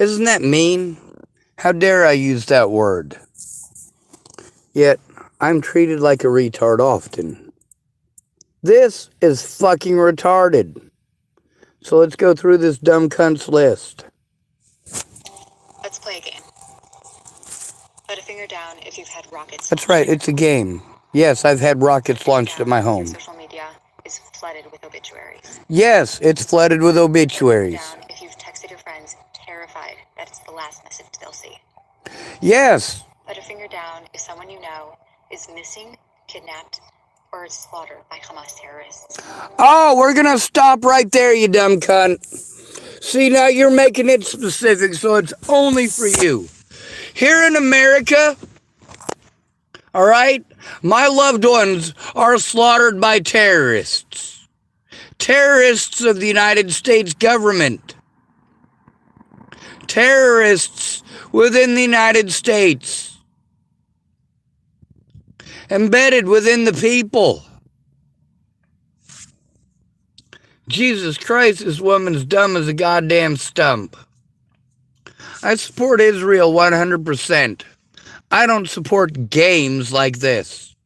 Isn't that mean? How dare I use that word? Yet, I'm treated like a retard often. This is fucking retarded. So let's go through this dumb cunt's list. Let's play a game. Put a finger down if you've had rockets. That's right, it's a game. Yes, I've had rockets launched at my home. Your social media is flooded with obituaries. Yes, it's flooded with obituaries. Put a finger down if you've texted your friends terrified that it's the last message they'll see. Yes. Put a finger down if someone you know is missing, kidnapped, or slaughtered by Hamas terrorists. Oh, we're gonna stop right there, you dumb cunt. See, now you're making it specific, so it's only for you. Here in America, all right, my loved ones are slaughtered by terrorists. Terrorists of the United States government. Terrorists within the United States. Embedded within the people. Jesus Christ, this woman's dumb as a goddamn stump. I support Israel 100%. I don't support games like this.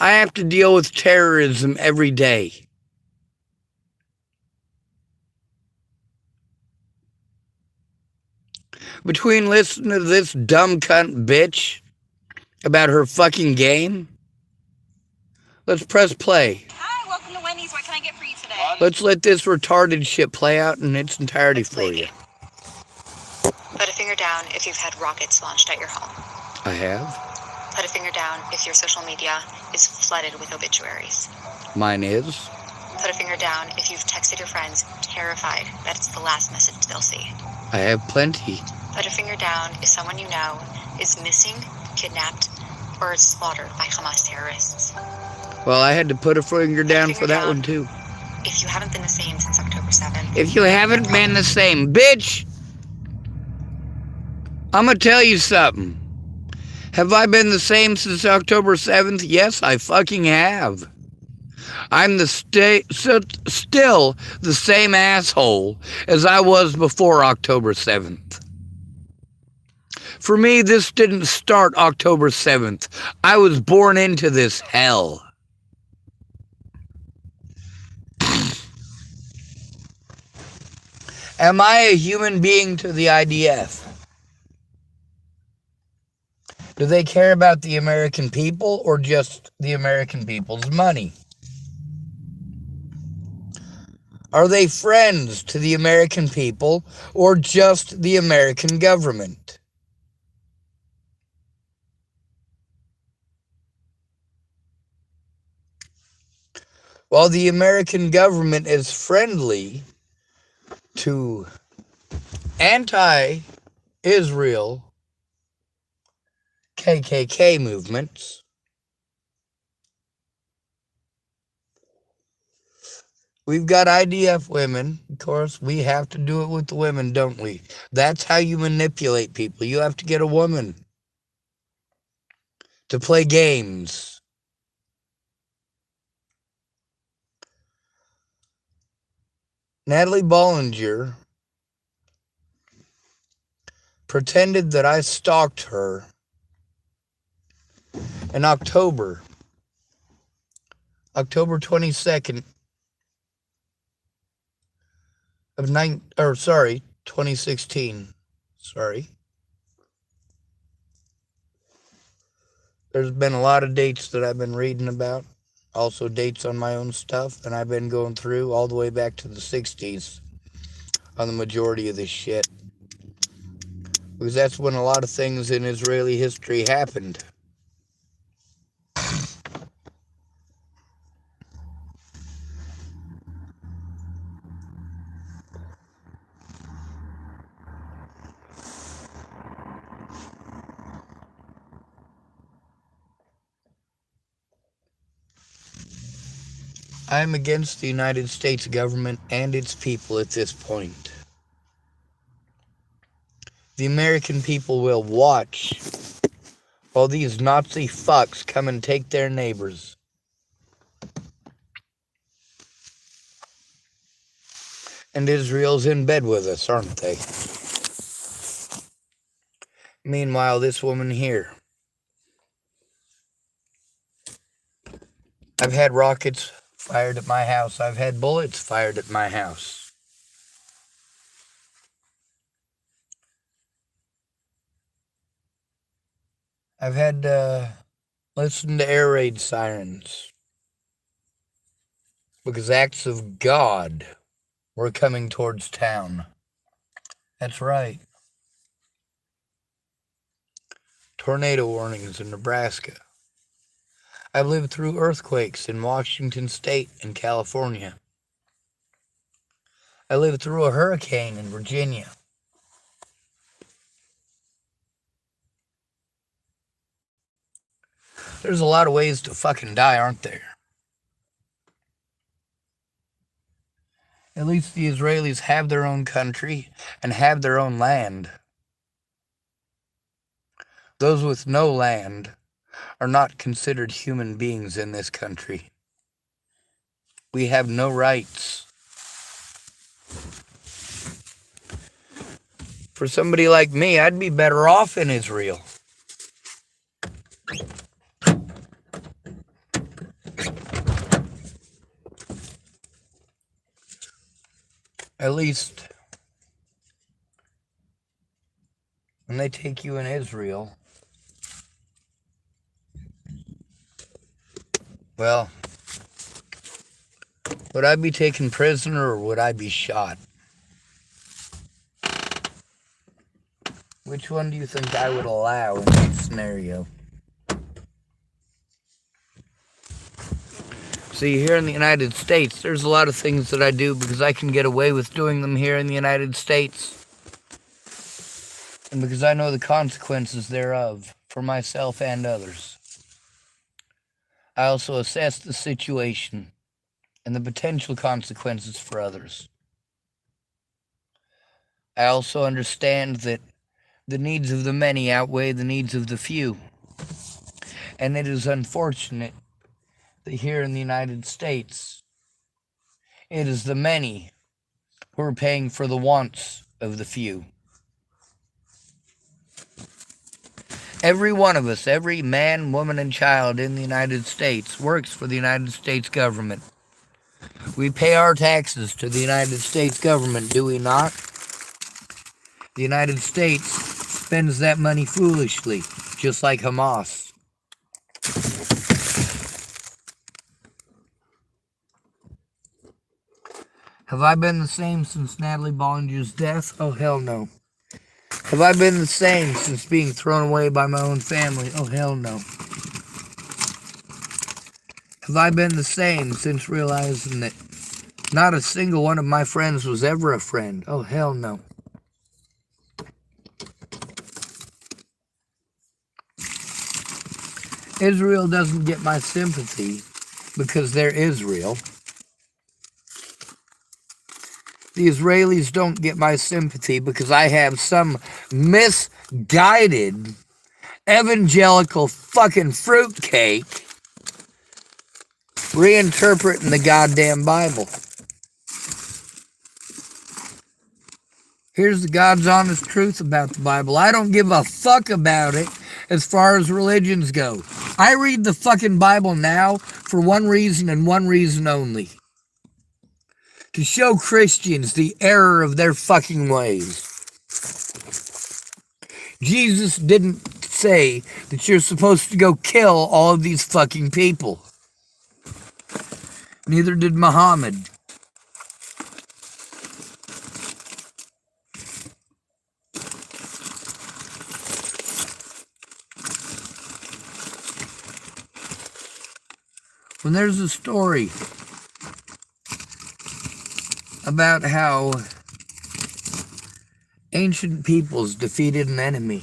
I have to deal with terrorism every day. Between listening to this dumb cunt bitch about her fucking game, let's press play. Hi, welcome to Wendy's. What can I get for you today? Let's let this retarded shit play out in its entirety for you. Put a finger down if you've had rockets launched at your home. I have. Put a finger down if your social media is flooded with obituaries. Mine is. Put a finger down if you've texted your friends terrified that it's the last message they'll see. I have plenty. Put a finger down if someone you know is missing, kidnapped, or slaughtered by Hamas terrorists. Well, I had to put a finger down for that one too. If you haven't been the same since October 7th. If you haven't been the same, bitch, I'm gonna tell you something. Have I been the same since October 7th? Yes, I fucking have. I'm still the same asshole as I was before October 7th. For me, this didn't start October 7th. I was born into this hell. Am I a human being to the IDF? Do they care about the American people or just the American people's money? Are they friends to the American people or just the American government? While the American government is friendly to anti-Israel KKK movements, we've got IDF women. Of course, we have to do it with the women, don't we? That's how you manipulate people. You have to get a woman to play games. Natalie Bollinger pretended that I stalked her in October 22nd of 2016. Sorry. There's been a lot of dates that I've been reading about. Also dates on my own stuff, and I've been going through all the way back to the 60s on the majority of this shit. Because that's when a lot of things in Israeli history happened. I'm against the United States government and its people at this point. The American people will watch while these Nazi fucks come and take their neighbors. And Israel's in bed with us, aren't they? Meanwhile, this woman here. I've had rockets fired at my house. I've had bullets fired at my house. I've had to listen to air raid sirens. Because acts of God were coming towards town. That's right. Tornado warnings in Nebraska. I've lived through earthquakes in Washington State and California. I lived through a hurricane in Virginia. There's a lot of ways to fucking die, aren't there? At least the Israelis have their own country and have their own land. Those with no land are not considered human beings in this country. We have no rights. For somebody like me, I'd be better off in Israel. At least when they take you in Israel, well, would I be taken prisoner or would I be shot? Which one do you think I would allow in this scenario? See, here in the United States, there's a lot of things that I do because I can get away with doing them here in the United States. And because I know the consequences thereof for myself and others. I also assess the situation and the potential consequences for others. I also understand that the needs of the many outweigh the needs of the few. And it is unfortunate that here in the United States, it is the many who are paying for the wants of the few. Every one of us, every man, woman, and child in the United States works for the United States government. We pay our taxes to the United States government, do we not? The United States spends that money foolishly, just like Hamas. Have I been the same since Natalie Bollinger's death? Oh, hell no. Have I been the same since being thrown away by my own family? Oh, hell no. Have I been the same since realizing that not a single one of my friends was ever a friend? Oh, hell no. Israel doesn't get my sympathy because they're Israel. The Israelis don't get my sympathy because I have some misguided evangelical fucking fruitcake reinterpreting the goddamn Bible. Here's the God's honest truth about the Bible. I don't give a fuck about it as far as religions go. I read the fucking Bible now for one reason and one reason only. To show Christians the error of their fucking ways. Jesus didn't say that you're supposed to go kill all of these fucking people. Neither did Muhammad. When there's a story about how ancient peoples defeated an enemy,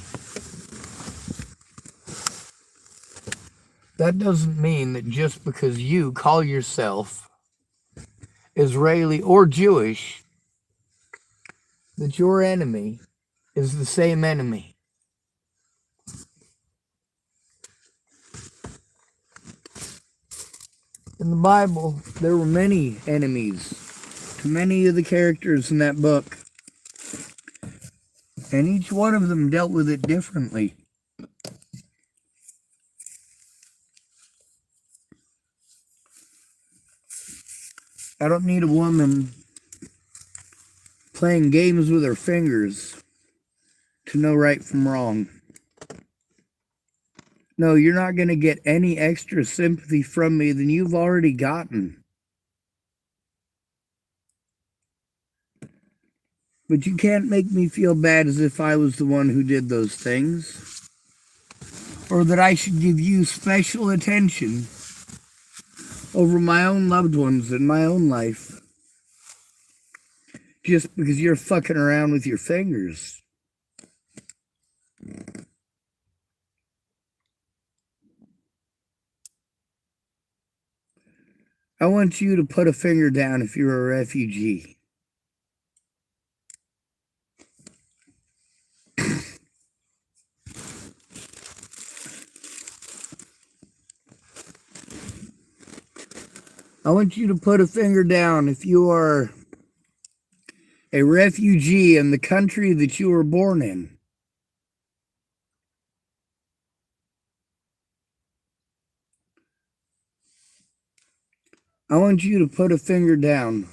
that doesn't mean that just because you call yourself Israeli or Jewish, that your enemy is the same enemy. In the Bible, there were many enemies to many of the characters in that book. And each one of them dealt with it differently. I don't need a woman playing games with her fingers to know right from wrong. No, you're not going to get any extra sympathy from me than you've already gotten. But you can't make me feel bad as if I was the one who did those things. Or that I should give you special attention over my own loved ones in my own life. Just because you're fucking around with your fingers. I want you to put a finger down if you're a refugee. I want you to put a finger down if you are a refugee in the country that you were born in. I want you to put a finger down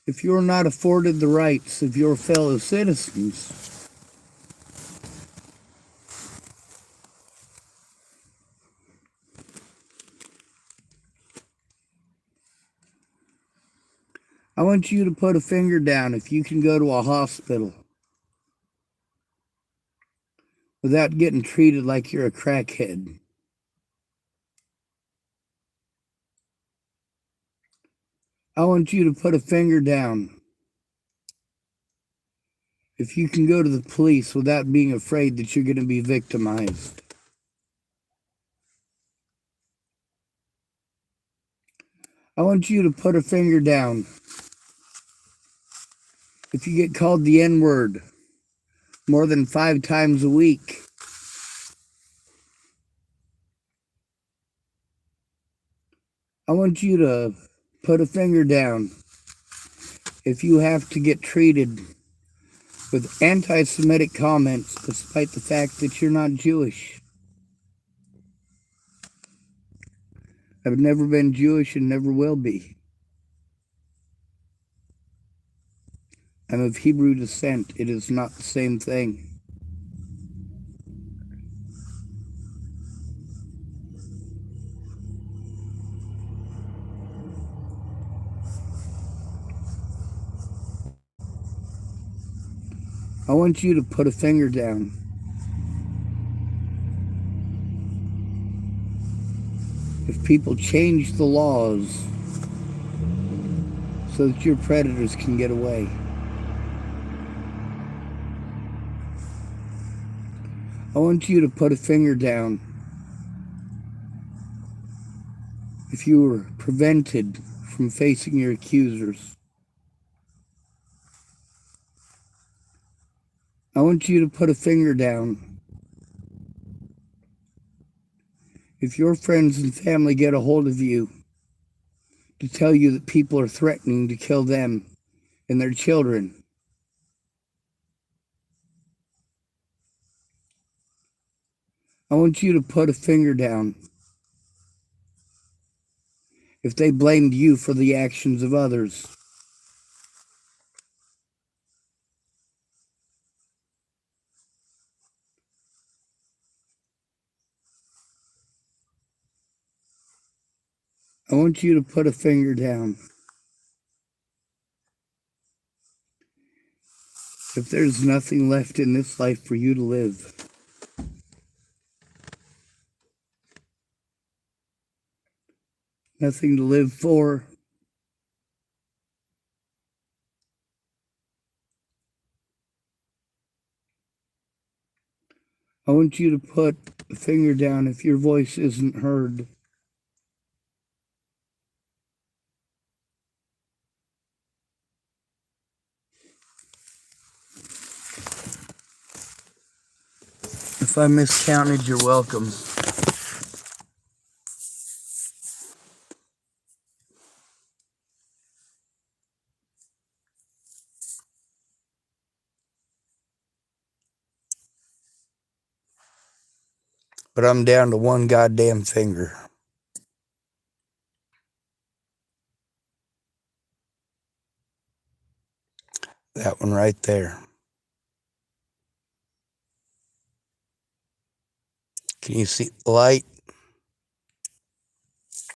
if you're not afforded the rights of your fellow citizens. I want you to put a finger down if you can go to a hospital without getting treated like you're a crackhead. I want you to put a finger down if you can go to the police without being afraid that you're going to be victimized. I want you to put a finger down if you get called the N-word more than 5 times a week. I want you to put a finger down if you have to get treated with anti-Semitic comments despite the fact that you're not Jewish. I've never been Jewish and never will be. I'm of Hebrew descent. It is not the same thing. I want you to put a finger down if people change the laws so that your predators can get away. I want you to put a finger down if you were prevented from facing your accusers. I want you to put a finger down if your friends and family get a hold of you to tell you that people are threatening to kill them and their children. I want you to put a finger down if they blamed you for the actions of others. I want you to put a finger down if there's nothing left in this life for you to live. Nothing to live for. I want you to put a finger down if your voice isn't heard. If I miscounted, you're welcome. but I'm down to one goddamn finger. That one right there. Can you see the light?